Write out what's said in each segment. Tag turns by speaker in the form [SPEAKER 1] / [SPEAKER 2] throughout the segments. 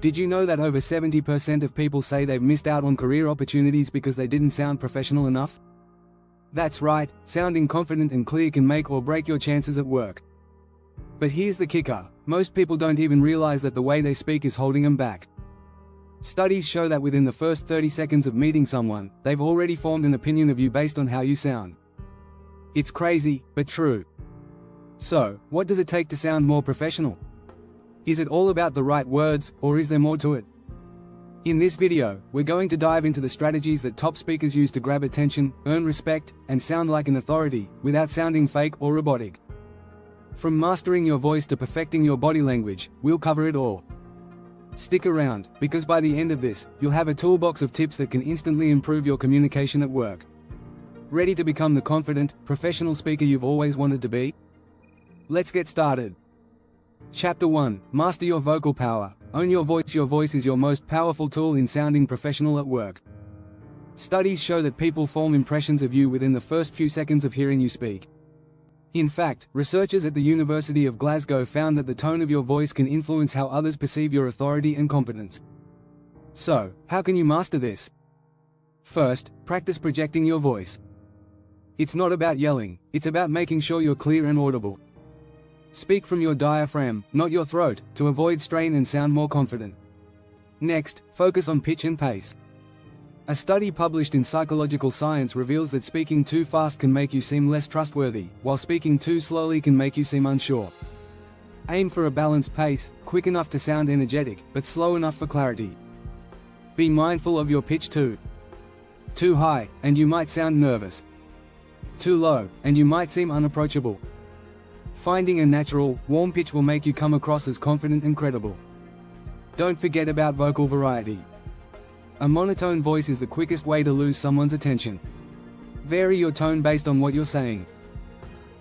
[SPEAKER 1] Did you know that over 70% of people say they've missed out on career opportunities because they didn't sound professional enough? That's right, sounding confident and clear can make or break your chances at work. But here's the kicker: most people don't even realize that the way they speak is holding them back. Studies show that within the first 30 seconds of meeting someone, they've already formed an opinion of you based on how you sound. It's crazy, but true. So, what does it take to sound more professional? Is it all about the right words, or is there more to it? In this video, we're going to dive into the strategies that top speakers use to grab attention, earn respect, and sound like an authority, without sounding fake or robotic. From mastering your voice to perfecting your body language, we'll cover it all. Stick around, because by the end of this, you'll have a toolbox of tips that can instantly improve your communication at work. Ready to become the confident, professional speaker you've always wanted to be? Let's get started. Chapter 1: Master your vocal power. Own your voice. Your voice is your most powerful tool in sounding professional at work. Studies show that people form impressions of you within the first few seconds of hearing you speak. In fact, researchers at the University of Glasgow found that the tone of your voice can influence how others perceive your authority and competence. So, how can you master this? First, practice projecting your voice. It's not about yelling, it's about making sure you're clear and audible. Speak from your diaphragm, not your throat, to avoid strain and sound more confident. Next, focus on pitch and pace. A study published in Psychological Science reveals that speaking too fast can make you seem less trustworthy, while speaking too slowly can make you seem unsure. Aim for a balanced pace, quick enough to sound energetic, but slow enough for clarity. Be mindful of your pitch too. Too high, and you might sound nervous. Too low, and you might seem unapproachable. Finding a natural, warm pitch will make you come across as confident and credible. Don't forget about vocal variety. A monotone voice is the quickest way to lose someone's attention. Vary your tone based on what you're saying.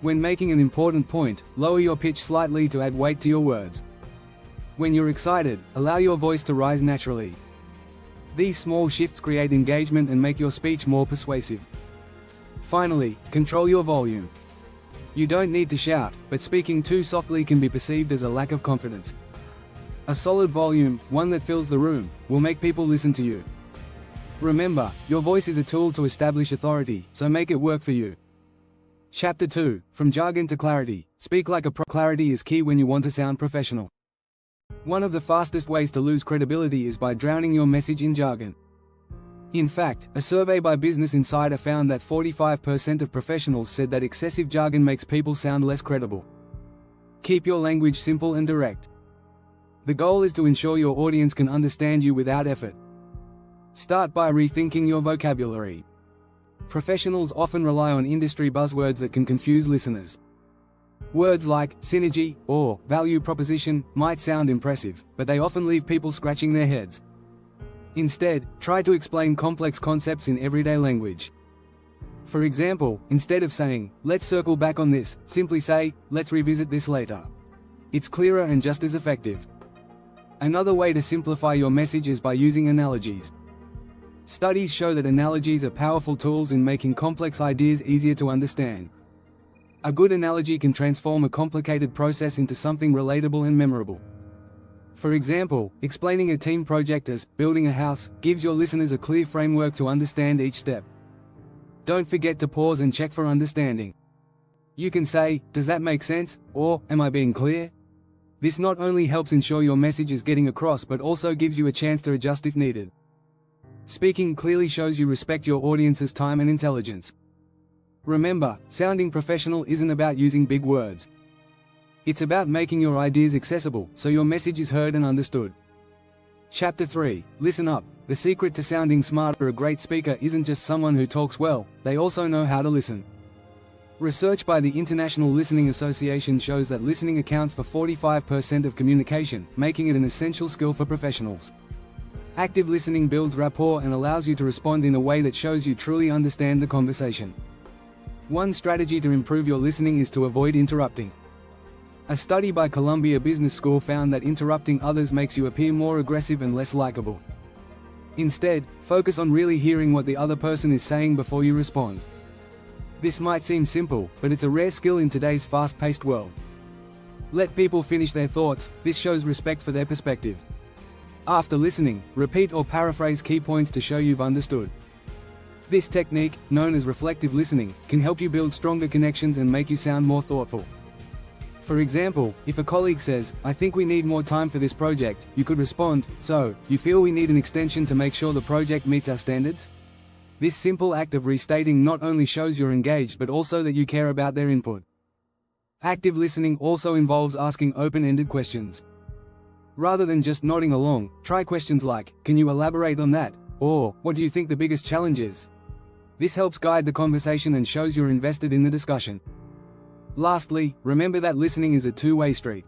[SPEAKER 1] When making an important point, lower your pitch slightly to add weight to your words. When you're excited, allow your voice to rise naturally. These small shifts create engagement and make your speech more persuasive. Finally, control your volume. You don't need to shout, but speaking too softly can be perceived as a lack of confidence. A solid volume, one that fills the room, will make people listen to you. Remember, your voice is a tool to establish authority, so make it work for you. Chapter 2: From jargon to clarity. Speak like a pro. Clarity is key when you want to sound professional. One of the fastest ways to lose credibility is by drowning your message in jargon. In fact, a survey by Business Insider found that 45% of professionals said that excessive jargon makes people sound less credible. Keep your language simple and direct. The goal is to ensure your audience can understand you without effort. Start by rethinking your vocabulary. Professionals often rely on industry buzzwords that can confuse listeners. Words like synergy or value proposition might sound impressive, but they often leave people scratching their heads. Instead, try to explain complex concepts in everyday language. For example, instead of saying, "Let's circle back on this," simply say, "Let's revisit this later." It's clearer and just as effective. Another way to simplify your message is by using analogies. Studies show that analogies are powerful tools in making complex ideas easier to understand. A good analogy can transform a complicated process into something relatable and memorable. For example, explaining a team project as building a house gives your listeners a clear framework to understand each step. Don't forget to pause and check for understanding. You can say, "Does that make sense?" or "Am I being clear?" This not only helps ensure your message is getting across but also gives you a chance to adjust if needed. Speaking clearly shows you respect your audience's time and intelligence. Remember, sounding professional isn't about using big words. It's about making your ideas accessible, so your message is heard and understood. Chapter 3: Listen up. The secret to sounding smart. A great speaker isn't just someone who talks well, they also know how to listen. Research by the International Listening Association shows that listening accounts for 45% of communication, making it an essential skill for professionals. Active listening builds rapport and allows you to respond in a way that shows you truly understand the conversation. One strategy to improve your listening is to avoid interrupting. A study by Columbia Business School found that interrupting others makes you appear more aggressive and less likable. Instead, focus on really hearing what the other person is saying before you respond. This might seem simple, but it's a rare skill in today's fast-paced world. Let people finish their thoughts. This shows respect for their perspective. After listening, repeat or paraphrase key points to show you've understood. This technique, known as reflective listening, can help you build stronger connections and make you sound more thoughtful. For example, if a colleague says, "I think we need more time for this project," you could respond, "So, you feel we need an extension to make sure the project meets our standards?" This simple act of restating not only shows you're engaged but also that you care about their input. Active listening also involves asking open-ended questions. Rather than just nodding along, try questions like, "Can you elaborate on that?" Or, "What do you think the biggest challenge is?" This helps guide the conversation and shows you're invested in the discussion. Lastly, remember that listening is a two-way street.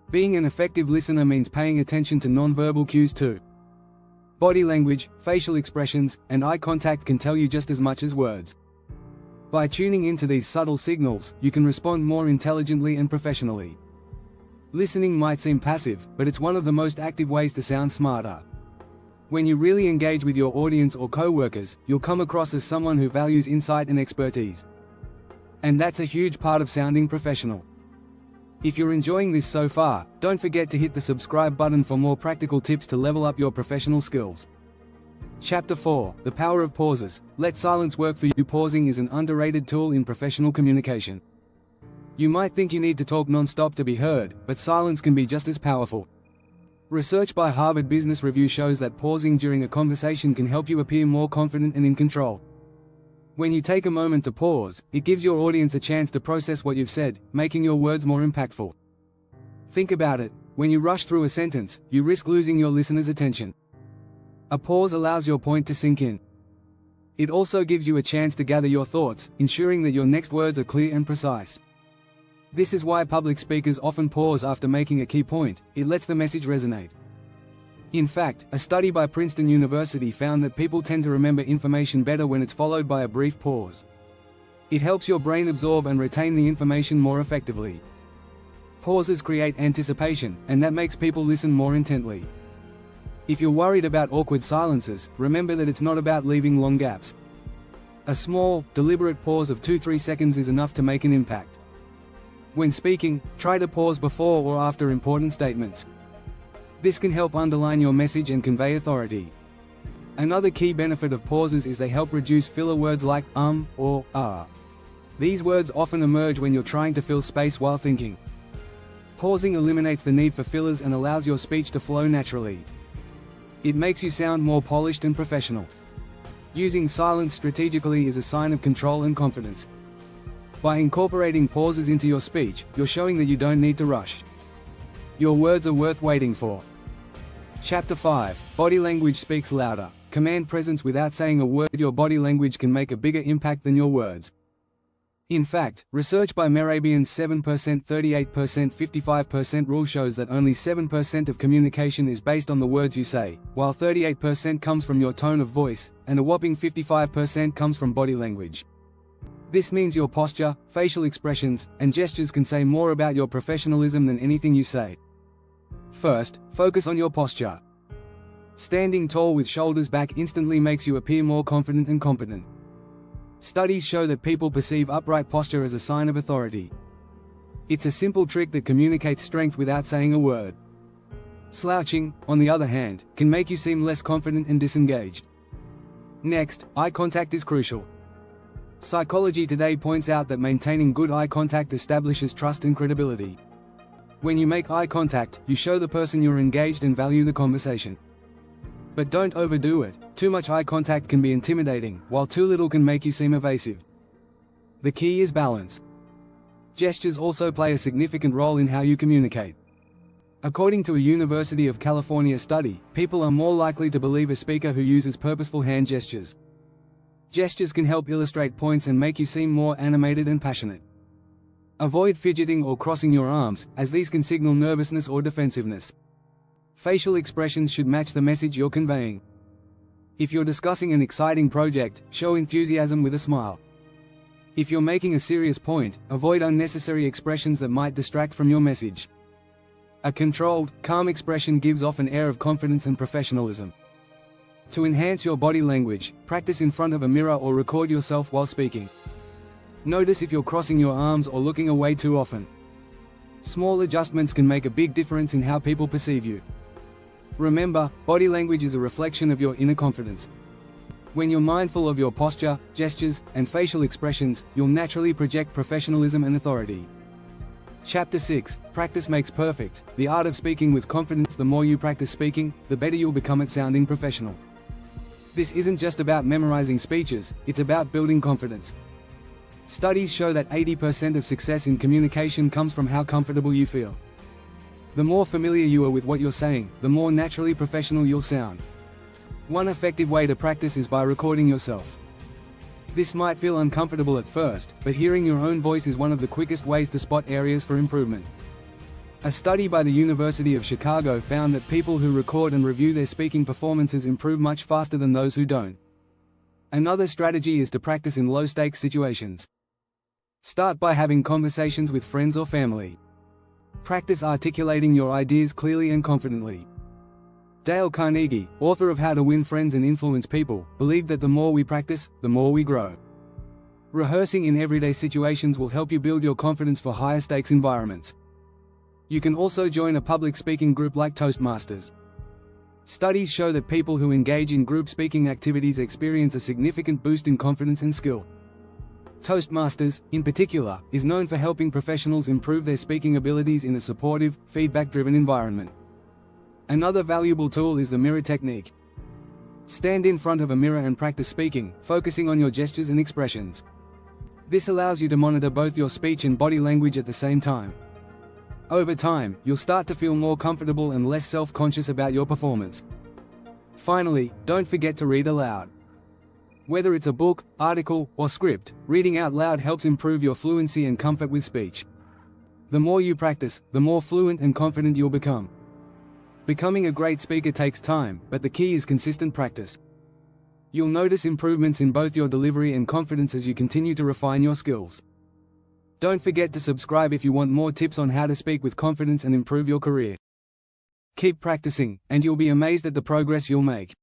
[SPEAKER 1] Being an effective listener means paying attention to nonverbal cues too. Body language, facial expressions, and eye contact can tell you just as much as words. By tuning into these subtle signals, you can respond more intelligently and professionally. Listening might seem passive, but it's one of the most active ways to sound smarter. When you really engage with your audience or co-workers, you'll come across as someone who values insight and expertise. And that's a huge part of sounding professional. If you're enjoying this so far, don't forget to hit the subscribe button for more practical tips to level up your professional skills. Chapter 4: The Power of Pauses. Let silence work for you. Pausing is an underrated tool in professional communication. You might think you need to talk non-stop to be heard, but silence can be just as powerful. Research by Harvard Business Review shows that pausing during a conversation can help you appear more confident and in control. When you take a moment to pause, it gives your audience a chance to process what you've said, making your words more impactful. Think about it: when you rush through a sentence, you risk losing your listener's attention. A pause allows your point to sink in. It also gives you a chance to gather your thoughts, ensuring that your next words are clear and precise. This is why public speakers often pause after making a key point. It lets the message resonate. In fact, a study by Princeton University found that people tend to remember information better when it's followed by a brief pause. It helps your brain absorb and retain the information more effectively. Pauses create anticipation, and that makes people listen more intently. If you're worried about awkward silences, remember that it's not about leaving long gaps. A small, deliberate pause of 2-3 seconds is enough to make an impact. When speaking, try to pause before or after important statements. This can help underline your message and convey authority. Another key benefit of pauses is they help reduce filler words like or ah. These words often emerge when you're trying to fill space while thinking. Pausing eliminates the need for fillers and allows your speech to flow naturally. It makes you sound more polished and professional. Using silence strategically is a sign of control and confidence. By incorporating pauses into your speech, you're showing that you don't need to rush. Your words are worth waiting for. Chapter 5: Body Language Speaks Louder. Command presence without saying a word. Your body language can make a bigger impact than your words. In fact, research by Mehrabian's 7%, 38%, 55% rule shows that only 7% of communication is based on the words you say, while 38% comes from your tone of voice, and a whopping 55% comes from body language. This means your posture, facial expressions, and gestures can say more about your professionalism than anything you say. First, focus on your posture. Standing tall with shoulders back instantly makes you appear more confident and competent. Studies show that people perceive upright posture as a sign of authority. It's a simple trick that communicates strength without saying a word. Slouching, on the other hand, can make you seem less confident and disengaged. Next, eye contact is crucial. Psychology Today points out that maintaining good eye contact establishes trust and credibility. When you make eye contact, you show the person you're engaged and value the conversation. But don't overdo it. Too much eye contact can be intimidating, while too little can make you seem evasive. The key is balance. Gestures also play a significant role in how you communicate. According to a University of California study, people are more likely to believe a speaker who uses purposeful hand gestures. Gestures can help illustrate points and make you seem more animated and passionate. Avoid fidgeting or crossing your arms, as these can signal nervousness or defensiveness. Facial expressions should match the message you're conveying. If you're discussing an exciting project, show enthusiasm with a smile. If you're making a serious point, avoid unnecessary expressions that might distract from your message. A controlled, calm expression gives off an air of confidence and professionalism. To enhance your body language, practice in front of a mirror or record yourself while speaking. Notice if you're crossing your arms or looking away too often. Small adjustments can make a big difference in how people perceive you. Remember, body language is a reflection of your inner confidence. When you're mindful of your posture, gestures, and facial expressions, you'll naturally project professionalism and authority. Chapter 6: Practice makes perfect. The art of speaking with confidence. The more you practice speaking, the better you'll become at sounding professional. This isn't just about memorizing speeches, it's about building confidence. Studies show that 80% of success in communication comes from how comfortable you feel. The more familiar you are with what you're saying, the more naturally professional you'll sound. One effective way to practice is by recording yourself. This might feel uncomfortable at first, but hearing your own voice is one of the quickest ways to spot areas for improvement. A study by the University of Chicago found that people who record and review their speaking performances improve much faster than those who don't. Another strategy is to practice in low-stakes situations. Start by having conversations with friends or family. Practice articulating your ideas clearly and confidently. Dale Carnegie, author of How to Win Friends and Influence People, believed that the more we practice, the more we grow. Rehearsing in everyday situations will help you build your confidence for higher stakes environments. You can also join a public speaking group like Toastmasters. Studies show that people who engage in group speaking activities experience a significant boost in confidence and skill. Toastmasters, in particular, is known for helping professionals improve their speaking abilities in a supportive, feedback-driven environment. Another valuable tool is the mirror technique. Stand in front of a mirror and practice speaking, focusing on your gestures and expressions. This allows you to monitor both your speech and body language at the same time. Over time, you'll start to feel more comfortable and less self-conscious about your performance. Finally, don't forget to read aloud. Whether it's a book, article, or script, reading out loud helps improve your fluency and comfort with speech. The more you practice, the more fluent and confident you'll become. Becoming a great speaker takes time, but the key is consistent practice. You'll notice improvements in both your delivery and confidence as you continue to refine your skills. Don't forget to subscribe if you want more tips on how to speak with confidence and improve your career. Keep practicing, and you'll be amazed at the progress you'll make.